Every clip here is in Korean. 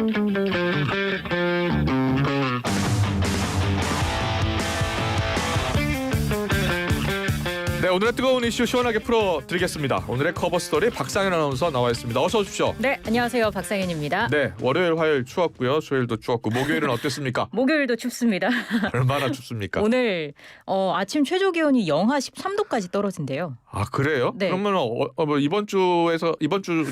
네, 오늘의 뜨거운 이슈 시원하게 풀어드리겠습니다. 오늘의 커버스토리 박상현 아나운서 나와 있습니다. 어서 오십시오. 네, 안녕하세요. 박상현입니다. 네, 월요일, 화요일 추웠고요. 수요일도 추웠고 목요일은 어땠습니까? 목요일도 춥습니다. 얼마나 춥습니까? 오늘 아침 최저 기온이 영하 13도까지 떨어진대요. 아, 그래요? 네. 그러면 뭐 이번 주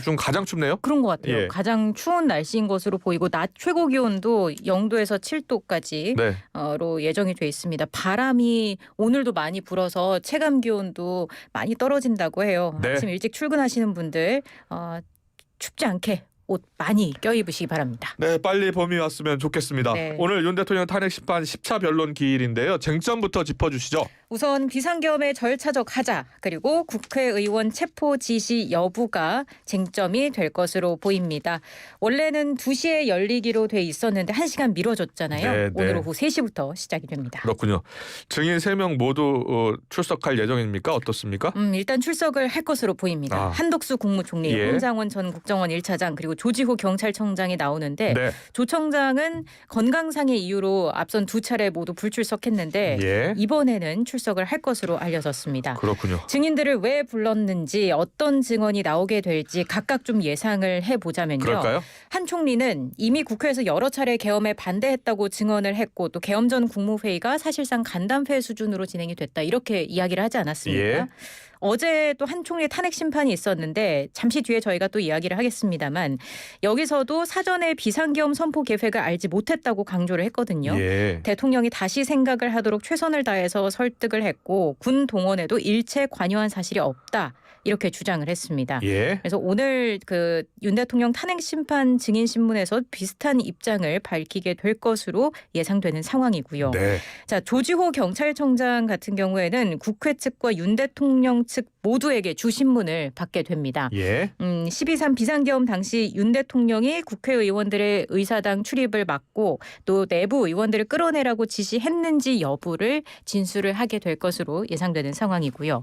중 가장 춥네요? 그런 것 같아요. 예. 가장 추운 날씨인 것으로 보이고 낮 최고 기온도 0도에서 7도까지 네. 로 예정이 돼 있습니다. 바람이 오늘도 많이 불어서 체감 기온도 많이 떨어진다고 해요. 네. 아침 일찍 출근하시는 분들 춥지 않게 옷 많이 껴입으시기 바랍니다. 네, 빨리 봄이 왔으면 좋겠습니다. 네. 오늘 윤 대통령 탄핵 심판 10차 변론 기일인데요. 쟁점부터 짚어주시죠. 우선 비상계엄의 절차적 하자 그리고 국회의원 체포 지시 여부가 쟁점이 될 것으로 보입니다. 원래는 2시에 열리기로 돼 있었는데 1시간 미뤄졌잖아요. 네, 네. 오늘 오후 3시부터 시작이 됩니다. 그렇군요. 증인 3명 모두 출석할 예정입니까? 어떻습니까? 일단 출석을 할 것으로 보입니다. 한덕수 국무총리, 예. 홍장원 전 국정원 1차장 그리고 조지호 경찰청장이 나오는데 네. 조 청장은 건강상의 이유로 앞선 2차례 모두 불출석했는데 예. 이번에는 출석을 할 것으로 알려졌습니다. 그렇군요. 증인들을 왜 불렀는지 어떤 증언이 나오게 될지 각각 좀 예상을 해보자면요. 그럴까요? 한 총리는 이미 국회에서 여러 차례 계엄에 반대했다고 증언을 했고 또 계엄 전 국무회의가 사실상 간담회 수준으로 진행이 됐다 이렇게 이야기를 하지 않았습니까? 예. 어제 또 한 총리의 탄핵 심판이 있었는데 잠시 뒤에 저희가 또 이야기를 하겠습니다만 여기서도 사전에 비상계엄 선포 계획을 알지 못했다고 강조를 했거든요. 예. 대통령이 다시 생각을 하도록 최선을 다해서 설득을 했고 군 동원에도 일체 관여한 사실이 없다. 이렇게 주장을 했습니다. 예. 그래서 오늘 윤 대통령 탄핵 심판 증인 신문에서 비슷한 입장을 밝히게 될 것으로 예상되는 상황이고요. 네. 자, 조지호 경찰청장 같은 경우에는 국회 측과 윤 대통령 측 모두에게 주신문을 받게 됩니다. 예. 12.3 비상계엄 당시 윤 대통령이 국회의원들의 의사당 출입을 막고 또 내부 의원들을 끌어내라고 지시했는지 여부를 진술을 하게 될 것으로 예상되는 상황이고요.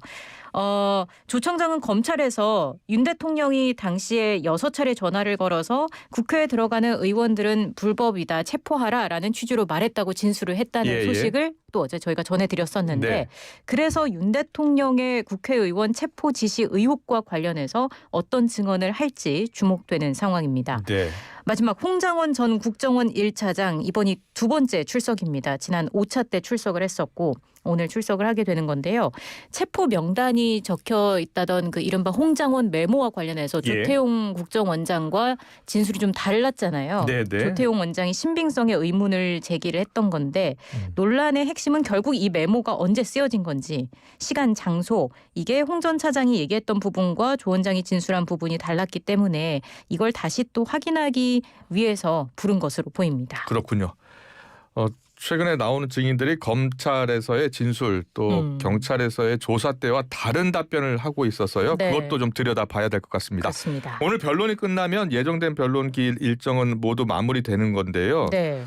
조 청장은 검찰에서 윤 대통령이 당시에 6차례 전화를 걸어서 국회에 들어가는 의원들은 불법이다 체포하라라는 취지로 말했다고 진술을 했다는 예, 예. 소식을 또 어제 저희가 전해드렸었는데 네. 그래서 윤 대통령의 국회의원 체포 지시 의혹과 관련해서 어떤 증언을 할지 주목되는 상황입니다. 네. 마지막 홍장원 전 국정원 1차장 이번이 2번째 출석입니다. 지난 5차 때 출석을 했었고 오늘 출석을 하게 되는 건데요. 체포 명단이 적혀 있다던 그 이른바 홍장원 메모와 관련해서 예. 조태용 국정원장과 진술이 좀 달랐잖아요. 네, 네. 조태용 원장이 신빙성의 의문을 제기를 했던 건데 논란의 핵심은 결국 이 메모가 언제 쓰여진 건지 시간, 장소 이게 홍 전 차장이 얘기했던 부분과 조 원장이 진술한 부분이 달랐기 때문에 이걸 다시 또 확인하기 위해서 부른 것으로 보입니다. 그렇군요. 최근에 나오는 증인들이 검찰에서의 진술 또 경찰에서의 조사 때와 다른 답변을 하고 있어서요. 네. 그것도 좀 들여다봐야 될 것 같습니다. 그렇습니다. 오늘 변론이 끝나면 예정된 변론 기일 일정은 모두 마무리되는 건데요. 네.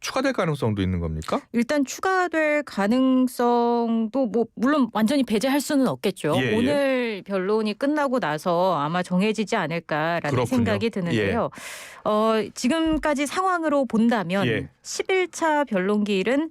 추가될 가능성도 있는 겁니까? 일단 추가될 가능성도 뭐 물론 완전히 배제할 수는 없겠죠. 예, 예. 오늘 변론이 끝나고 나서 아마 정해지지 않을까라는 그렇군요. 생각이 드는데요. 지금까지 상황으로 본다면 예. 11차 변론기일은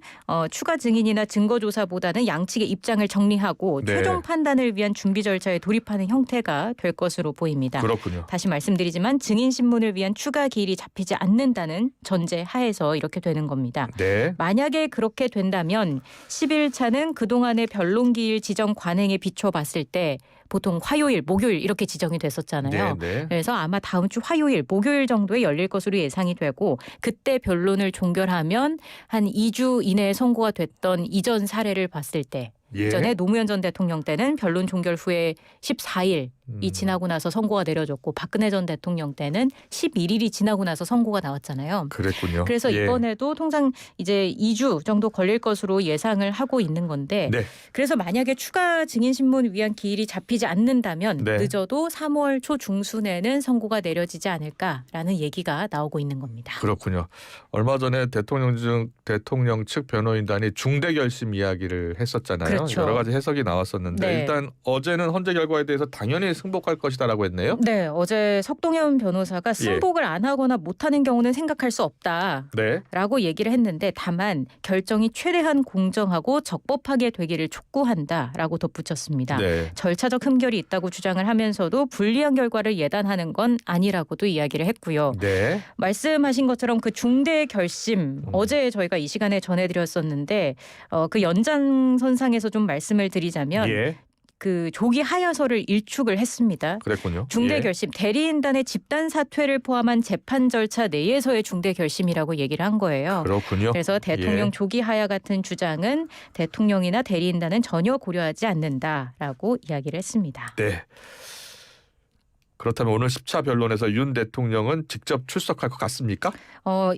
추가 증인이나 증거조사보다는 양측의 입장을 정리하고 네. 최종 판단을 위한 준비 절차에 돌입하는 형태가 될 것으로 보입니다. 그렇군요. 다시 말씀드리지만 증인 신문을 위한 추가 기일이 잡히지 않는다는 전제 하에서 이렇게 되는 겁니다. 네. 만약에 그렇게 된다면 11차는 그동안의 변론기일 지정 관행에 비춰봤을 때 보통 화요일, 목요일 이렇게 지정이 됐었잖아요. 네, 네. 그래서 아마 다음 주 화요일, 목요일 정도에 열릴 것으로 예상이 되고 그때 변론을 종결하면 한 2주 이내에 선고가 됐던 이전 사례를 봤을 때 예. 이전에 노무현 전 대통령 때는 변론 종결 후에 14일이 지나고 나서 선고가 내려졌고 박근혜 전 대통령 때는 11일이 지나고 나서 선고가 나왔잖아요. 그랬군요. 그래서 예. 이번에도 통상 이제 2주 정도 걸릴 것으로 예상을 하고 있는 건데 네. 그래서 만약에 추가 증인 신문을 위한 기일이 잡히지 않는다면 네. 늦어도 3월 초 중순에는 선고가 내려지지 않을까라는 얘기가 나오고 있는 겁니다. 그렇군요. 얼마 전에 대통령 측 변호인단이 중대 결심 이야기를 했었잖아요. 그렇죠. 여러 가지 해석이 나왔었는데 네. 일단 어제는 헌재 결과에 대해서 당연히 승복할 것이다라고 했네요. 네, 어제 석동현 변호사가 승복을 안 하거나 못하는 경우는 생각할 수 없다라고 네. 얘기를 했는데 다만 결정이 최대한 공정하고 적법하게 되기를 촉구한다라고 덧붙였습니다. 네. 절차적 흠결이 있다고 주장을 하면서도 불리한 결과를 예단하는 건 아니라고도 이야기를 했고요. 네. 말씀하신 것처럼 그 중대 결심 어제 저희가 이 시간에 전해드렸었는데 그 연장선상에서 좀 말씀을 드리자면 예. 그 조기 하야서를 일축을 했습니다. 그랬군요. 중대 예. 결심 대리인단의 집단 사퇴를 포함한 재판 절차 내에서의 중대 결심이라고 얘기를 한 거예요. 그렇군요. 그래서 대통령 예. 조기 하야 같은 주장은 대통령이나 대리인단은 전혀 고려하지 않는다라고 이야기를 했습니다. 네. 그렇다면 오늘 10차 변론에서 윤 대통령은 직접 출석할 것 같습니까?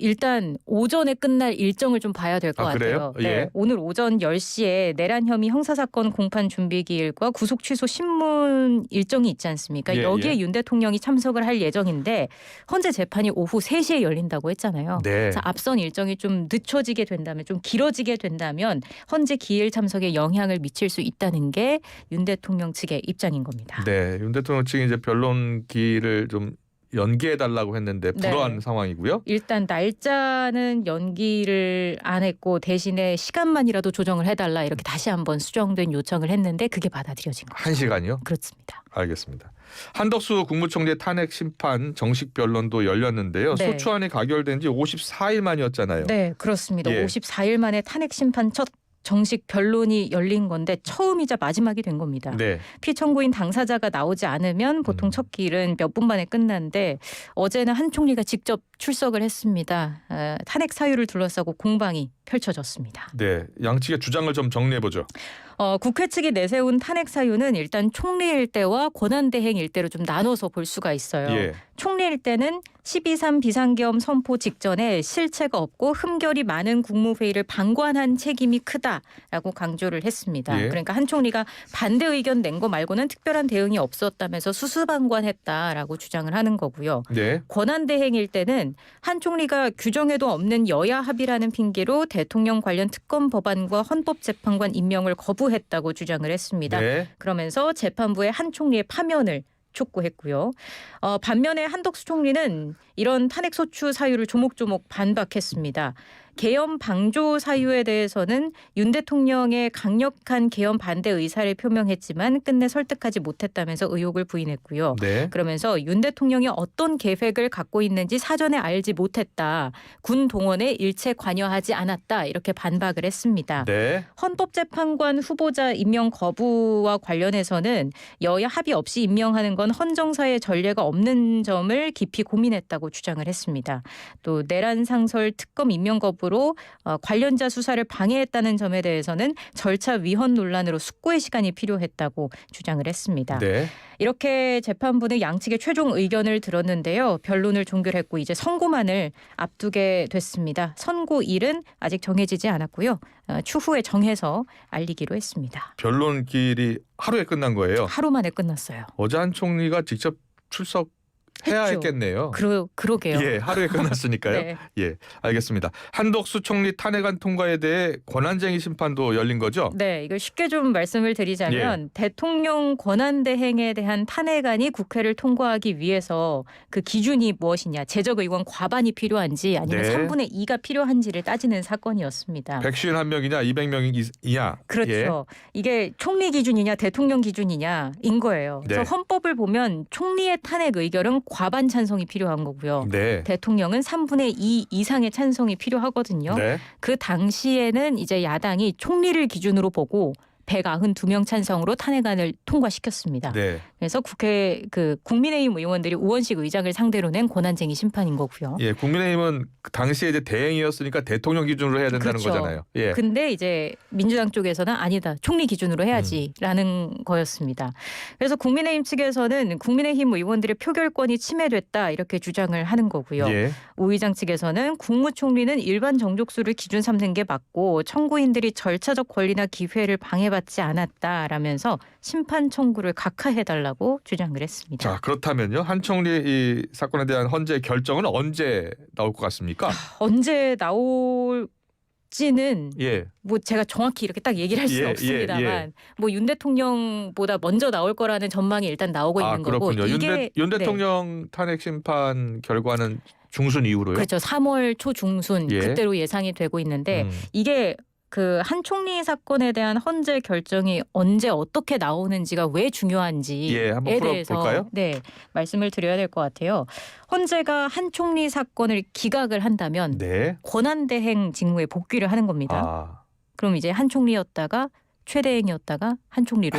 일단 오전에 끝날 일정을 좀 봐야 될 것 그래요? 같아요. 네, 예. 오늘 오전 10시에 내란 혐의 형사사건 공판 준비 기일과 구속 취소 신문 일정이 있지 않습니까? 예, 여기에 예. 윤 대통령이 참석을 할 예정인데 현재 재판이 오후 3시에 열린다고 했잖아요. 네. 그래서 앞선 일정이 좀 늦춰지게 된다면 좀 길어지게 된다면 현재 기일 참석에 영향을 미칠 수 있다는 게 윤 대통령 측의 입장인 겁니다. 네. 윤 대통령 측이 이제 변론기를 좀 연기해 달라고 했는데 불허한 네. 상황이고요. 일단 날짜는 연기를 안 했고 대신에 시간만이라도 조정을 해달라 이렇게 다시 한번 수정된 요청을 했는데 그게 받아들여진 거죠. 1시간이요? 그렇습니다. 알겠습니다. 한덕수 국무총리 탄핵 심판 정식 변론도 열렸는데요. 네. 소추안이 가결된 지 54일 만이었잖아요. 네, 그렇습니다. 예. 54일 만에 탄핵 심판 첫 정식 변론이 열린 건데 처음이자 마지막이 된 겁니다. 네. 피청구인 당사자가 나오지 않으면 보통 첫 기일은 몇 분 만에 끝나는데 어제는 한 총리가 직접 출석을 했습니다. 탄핵 사유를 둘러싸고 공방이 펼쳐졌습니다. 네. 양측의 주장을 좀 정리해 보죠. 국회 측이 내세운 탄핵 사유는 일단 총리 일대와 권한대행 일대로 좀 나눠서 볼 수가 있어요. 예. 총리 일대는 12.3 비상계엄 선포 직전에 실체가 없고 흠결이 많은 국무회의를 방관한 책임이 크다라고 강조를 했습니다. 예. 그러니까 한 총리가 반대 의견 낸 거 말고는 특별한 대응이 없었다면서 수수방관했다라고 주장을 하는 거고요. 네. 권한대행일 때는 한 총리가 규정에도 없는 여야 합의라는 핑계로 대통령 관련 특검 법안과 헌법재판관 임명을 거부했다고 주장을 했습니다. 네. 그러면서 재판부의 한 총리의 파면을 촉구했고요. 반면에 한덕수 총리는 이런 탄핵 소추 사유를 조목조목 반박했습니다. 계엄 방조 사유에 대해서는 윤 대통령의 강력한 계엄 반대 의사를 표명했지만 끝내 설득하지 못했다면서 의혹을 부인했고요. 네. 그러면서 윤 대통령이 어떤 계획을 갖고 있는지 사전에 알지 못했다. 군 동원에 일체 관여하지 않았다. 이렇게 반박을 했습니다. 네. 헌법재판관 후보자 임명 거부와 관련해서는 여야 합의 없이 임명하는 건 헌정사의 전례가 없는 점을 깊이 고민했다고 주장을 했습니다. 또 내란 상설 특검 임명 거부로 관련자 수사를 방해했다는 점에 대해서는 절차 위헌 논란으로 숙고의 시간이 필요했다고 주장을 했습니다. 네. 이렇게 재판부는 양측의 최종 의견을 들었는데요. 변론을 종결했고 이제 선고만을 앞두게 됐습니다. 선고일은 아직 정해지지 않았고요. 추후에 정해서 알리기로 했습니다. 변론길이 하루에 끝난 거예요. 하루 만에 끝났어요. 어제 한 총리가 직접 출석해야 했죠. 했겠네요. 그러게요. 예, 하루에 끝났으니까요. 네. 예, 알겠습니다. 한덕수 총리 탄핵안 통과에 대해 권한쟁의 심판도 열린 거죠? 네, 이걸 쉽게 좀 말씀을 드리자면 대통령 권한대행에 대한 탄핵안이 국회를 통과하기 위해서 그 기준이 무엇이냐, 재적의원 과반이 필요한지 아니면 네. 3분의 2가 필요한지를 따지는 사건이었습니다. 151명이냐 200명 이냐. 그렇죠. 이게 총리 기준이냐 대통령 기준이냐인 거예요. 그래서 네. 헌법을 보면 총리의 탄핵 의결은 과반 찬성이 필요한 거고요. 네. 대통령은 3분의 2 이상의 찬성이 필요하거든요. 네. 그 당시에는 이제 야당이 총리를 기준으로 보고 192명 찬성으로 탄핵안을 통과시켰습니다. 네. 그래서 국회 그 국민의힘 의원들이 우원식 의장을 상대로 낸 권한쟁의 심판인 거고요. 예, 국민의힘은 그 당시에 이제 대행이었으니까 대통령 기준으로 해야 된다는 그렇죠. 거잖아요. 예. 근데 이제 민주당 쪽에서는 아니다. 총리 기준으로 해야지라는 거였습니다. 그래서 국민의힘 측에서는 국민의힘 의원들의 표결권이 침해됐다 이렇게 주장을 하는 거고요. 예. 우 의장 측에서는 국무총리는 일반 정족수를 기준 삼는 게 맞고 청구인들이 절차적 권리나 기회를 방해받지 않았다라면서 심판 청구를 각하해달라고 주장을 했습니다. 자, 그렇다면요. 한 총리 이 사건에 대한 헌재 결정은 언제 나올 것 같습니까? 언제 나올 될지는 예. 뭐 제가 정확히 이렇게 딱 얘기를 할 수는 예, 없습니다만 예. 뭐 윤 대통령보다 먼저 나올 거라는 전망이 일단 나오고 있는 거고 그렇군요. 이게 윤 네. 대통령 탄핵 심판 결과는 중순 이후로요? 그렇죠. 3월 초중순 예. 그때로 예상이 되고 있는데 이게 그 한 총리 사건에 대한 헌재 결정이 언제 어떻게 나오는지가 왜 중요한지에 한번 대해서 풀어볼까요? 네, 말씀을 드려야 될 것 같아요. 헌재가 한 총리 사건을 기각을 한다면 네. 권한대행 직무에 복귀를 하는 겁니다. 그럼 이제 한 총리였다가 최대행이었다가 한 총리로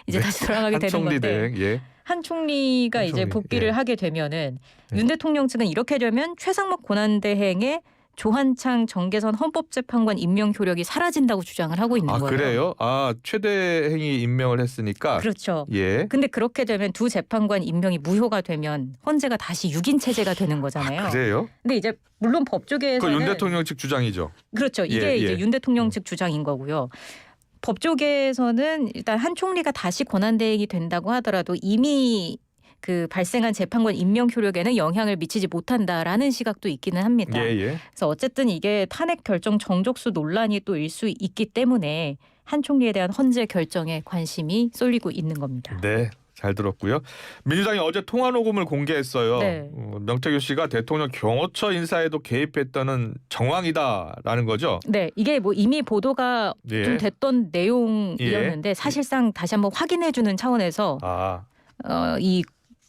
이제 네. 다시 돌아가게 한 되는 총리 건데 대행. 예. 한 총리가 한 이제 총리, 복귀를 예. 하게 되면은 윤 대통령 측은 이렇게 되면 최상목 권한대행의 조한창 정계선 헌법재판관 임명 효력이 사라진다고 주장을 하고 있는 거예요. 그래요? 최대행이 임명을 했으니까. 그렇죠. 예. 근데 그렇게 되면 두 재판관 임명이 무효가 되면 헌재가 다시 6인 체제가 되는 거잖아요. 그래요? 근데 이제 물론 법조계에서는 그 윤 대통령 측 주장이죠. 그렇죠. 이게 이제 윤 대통령 측 주장인 거고요. 법조계에서는 일단 한 총리가 다시 권한대행이 된다고 하더라도 이미 그 발생한 재판관 임명 효력에는 영향을 미치지 못한다라는 시각도 있기는 합니다. 예. 그래서 어쨌든 이게 탄핵 결정 정족수 논란이 또 일 수 있기 때문에 한 총리에 대한 헌재 결정에 관심이 쏠리고 있는 겁니다. 네. 잘 들었고요. 민주당이 어제 통화 녹음을 공개했어요. 네. 명태균 씨가 대통령 경호처 인사에도 개입했다는 정황이다라는 거죠. 네, 이게 뭐 이미 보도가 예. 좀 됐던 내용이었는데 사실상 다시 한번 확인해주는 차원에서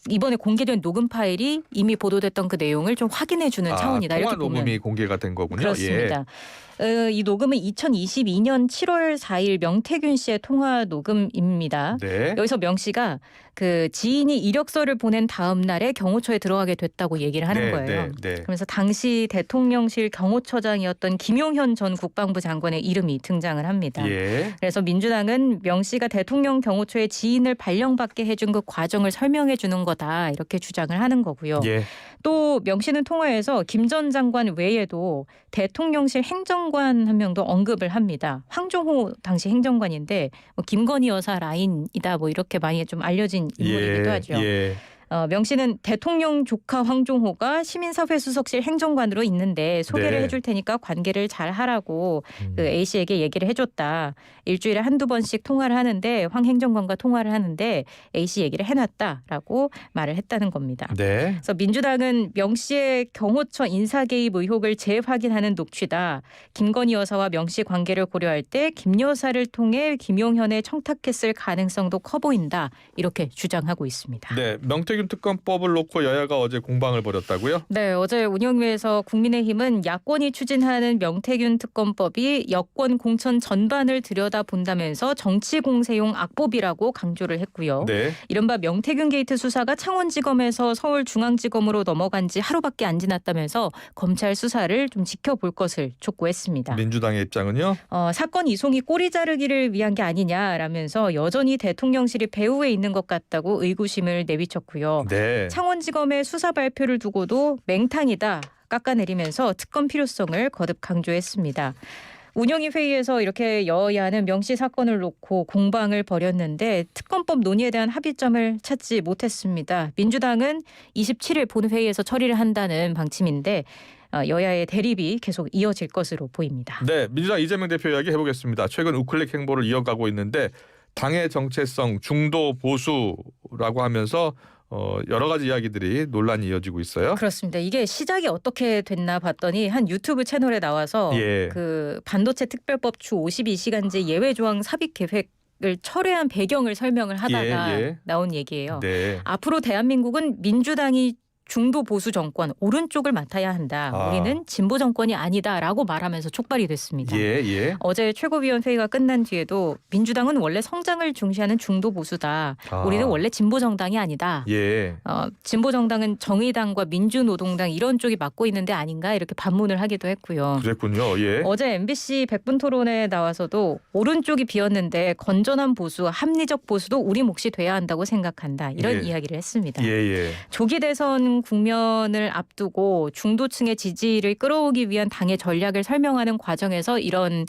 이번에 공개된 녹음 파일이 이미 보도됐던 그 내용을 좀 확인해주는 차원이다. 통화 이렇게 보면 녹음이 공개가 된 거군요. 그렇습니다. 이 녹음은 2022년 7월 4일 명태균 씨의 통화 녹음입니다. 네. 여기서 명 씨가 그 지인이 이력서를 보낸 다음 날에 경호처에 들어가게 됐다고 얘기를 하는 거예요. 네. 그러면서 당시 대통령실 경호처장이었던 김용현 전 국방부 장관의 이름이 등장을 합니다. 예. 그래서 민주당은 명 씨가 대통령 경호처에 지인을 발령받게 해준 그 과정을 설명해 주는 거다 이렇게 주장을 하는 거고요. 예. 또 명 씨는 통화에서 김 전 장관 외에도 대통령실 행정관 한 명도 언급을 합니다. 황종호 당시 행정관인데 뭐 김건희 여사 라인이다 뭐 이렇게 많이 좀 알려진 인물이기도 하죠. 명 씨는 대통령 조카 황종호가 시민사회수석실 행정관으로 있는데 소개를 해줄 테니까 관계를 잘 하라고 그 A 씨에게 얘기를 해줬다. 일주일에 한두 번씩 통화를 하는데 황 행정관과 통화를 하는데 A 씨 얘기를 해놨다라고 말을 했다는 겁니다. 네. 그래서 민주당은 명 씨의 경호처 인사 개입 의혹을 재확인하는 녹취다. 김건희 여사와 명 씨 관계를 고려할 때 김 여사를 통해 김용현에 청탁했을 가능성도 커 보인다. 이렇게 주장하고 있습니다. 네. 명태균 특검법을 놓고 여야가 어제 공방을 벌였다고요? 네, 어제 운영위에서 국민의힘은 야권이 추진하는 명태균 특검법이 여권 공천 전반을 들여다본다면서 정치공세용 악법이라고 강조를 했고요. 네. 이른바 명태균 게이트 수사가 창원지검에서 서울중앙지검으로 넘어간 지 하루밖에 안 지났다면서 검찰 수사를 좀 지켜볼 것을 촉구했습니다. 민주당의 입장은요? 사건 이송이 꼬리 자르기를 위한 게 아니냐라면서 여전히 대통령실이 배후에 있는 것 같다고 의구심을 내비쳤고요. 네. 창원지검의 수사 발표를 두고도 맹탕이다 깎아내리면서 특검 필요성을 거듭 강조했습니다. 운영위 회의에서 이렇게 여야는 명 씨 사건을 놓고 공방을 벌였는데 특검법 논의에 대한 합의점을 찾지 못했습니다. 민주당은 27일 본회의에서 처리를 한다는 방침인데 여야의 대립이 계속 이어질 것으로 보입니다. 네. 민주당 이재명 대표 이야기 해보겠습니다. 최근 우클릭 행보를 이어가고 있는데 당의 정체성 중도 보수라고 하면서 여러 가지 이야기들이 논란이 이어지고 있어요. 그렇습니다. 이게 시작이 어떻게 됐나 봤더니 한 유튜브 채널에 나와서 그 반도체 특별법 주 52시간제 예외 조항 삽입 계획을 철회한 배경을 설명을 하다가 나온 얘기예요. 네. 앞으로 대한민국은 민주당이 중도 보수 정권 오른쪽을 맡아야 한다. 우리는 진보 정권이 아니다라고 말하면서 촉발이 됐습니다. 어제 최고위원 회의가 끝난 뒤에도 민주당은 원래 성장을 중시하는 중도 보수다. 우리는 원래 진보 정당이 아니다. 진보 정당은 정의당과 민주노동당 이런 쪽이 맡고 있는데 아닌가 이렇게 반문을 하기도 했고요. 그랬군요. 어제 MBC 100분 토론에 나와서도 오른쪽이 비었는데 건전한 보수, 합리적 보수도 우리 몫이 돼야 한다고 생각한다. 이런 이야기를 했습니다. 조기 대선 총선 국면을 앞두고 중도층의 지지를 끌어오기 위한 당의 전략을 설명하는 과정에서 이런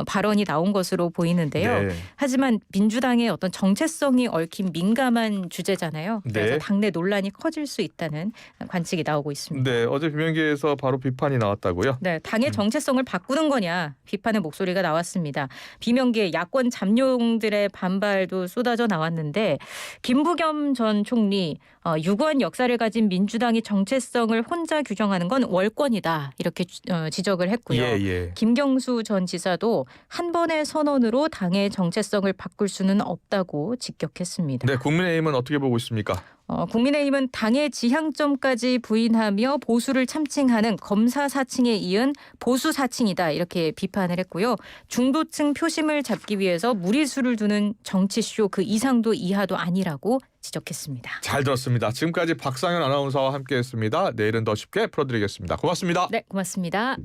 발언이 나온 것으로 보이는데요. 네. 하지만 민주당의 어떤 정체성이 얽힌 민감한 주제잖아요. 그래서 네. 당내 논란이 커질 수 있다는 관측이 나오고 있습니다. 네, 어제 비명계에서 바로 비판이 나왔다고요? 네, 당의 정체성을 바꾸는 거냐 비판의 목소리가 나왔습니다. 비명계 야권 잠룡들의 반발도 쏟아져 나왔는데 김부겸 전 총리 유구한 역사를 가진 민주당이 정체성을 혼자 규정하는 건 월권이다 이렇게 지적을 했고요. 예. 김경수 전 지사도 한 번의 선언으로 당의 정체성을 바꿀 수는 없다고 직격했습니다. 네, 국민의힘은 어떻게 보고 있습니까? 국민의힘은 당의 지향점까지 부인하며 보수를 참칭하는 검사 사칭에 이은 보수 사칭이다 이렇게 비판을 했고요. 중도층 표심을 잡기 위해서 무리수를 두는 정치쇼 그 이상도 이하도 아니라고 지적했습니다. 잘 들었습니다. 지금까지 박상현 아나운서와 함께했습니다. 내일은 더 쉽게 풀어드리겠습니다. 고맙습니다. 네, 고맙습니다.